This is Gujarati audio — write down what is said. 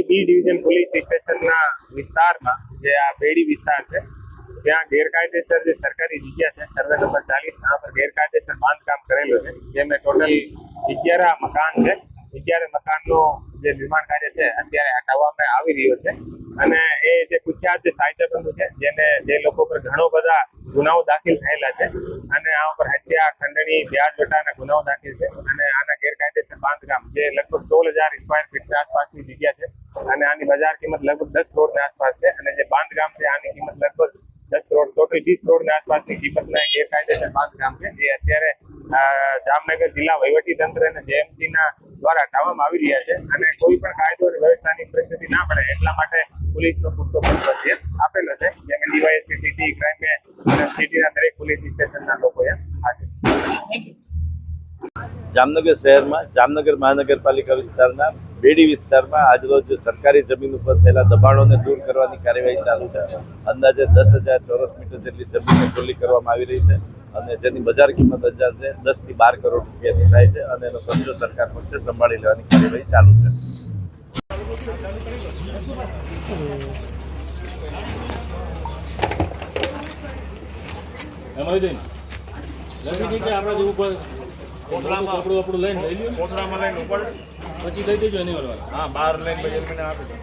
અમરેલી બી ડિવિઝન પોલીસ સ્ટેશનના વિસ્તારમાં જે આ બેડી વિસ્તાર છે ત્યાં ગેરકાયદેસર જે સરકારી જગ્યા છે સર્વે નંબર 40 આ પર ગેરકાયદેસર બાંધકામ કરેલું છે, જેમાં ટોટલ 11 મકાન છે। 11 મકાનનું જે નિર્માણ કાર્ય છે અત્યારે હટાવવામાં આવી રહ્યો છે અને એ જે કુખ્યાત જે સાયચાબંધુ છે જે લોકો પર ઘણો બધા ગુનાઓ દાખલ થયેલા છે અને આ ઉપર હત્યા, ખંડણી, વ્યાજ વટાના ગુનાઓ દાખલ છે અને આના ગેરકાયદેસર બાંધકામ જે લગભગ 16,000 સ્ક્વેર ફીટની આસપાસની જગ્યા છે અને આની બજાર કિંમત લગભગ 10 કરોડની આસપાસ છે અને જે બાંધકામ છે આની કિંમત લગભગ 10 કરોડ ટોટલ 20 કરોડની આસપાસની કિંમતના ગેરકાયદેસર બાંધકામ છે એ અત્યારે જામનગર જિલ્લા વહીવટી તંત્ર અને જેએમસીના દ્વારા હટાવવામાં આવી રહ્યા છે અને કોઈ પણ કાયદો અને વ્યવસ્થાની પરિસ્થિતિ ના પડે એટલા માટે પોલીસનો પૂરતો બંદોબસ્ત આપેલો છે, જેમાં ડીવાયએસપી સિટી, ક્રાઇમ અને સિટીના દરેક પોલીસ સ્ટેશનના લોકોએ હાજર છે। જામનગર શહેરમાં જામનગર મહાનગરપાલિકા વિસ્તારના બેડી વિસ્તારમાં આજરોજ સરકારી જમીન ઉપર થયેલા દબાણોને દૂર કરવાની કાર્યવાહી ચાલુ છે। અંદાજે 10,000 ચોરસ મીટર જેટલી જમીનને ખુલ્લી કરવામાં આવી રહી છે અને જેની બજાર કિંમત અંદાજે 10 થી 12 કરોડ રૂપિયાની થાય છે અને એનો કબજો સરકાર પક્ષે સંભાળી લેવાની કાર્યવાહી ચાલુ છે। કોથળામાં લઈને ઉપર પછી દઈ દેજો નહીં, હા બહાર લઈને પછી આપી દો।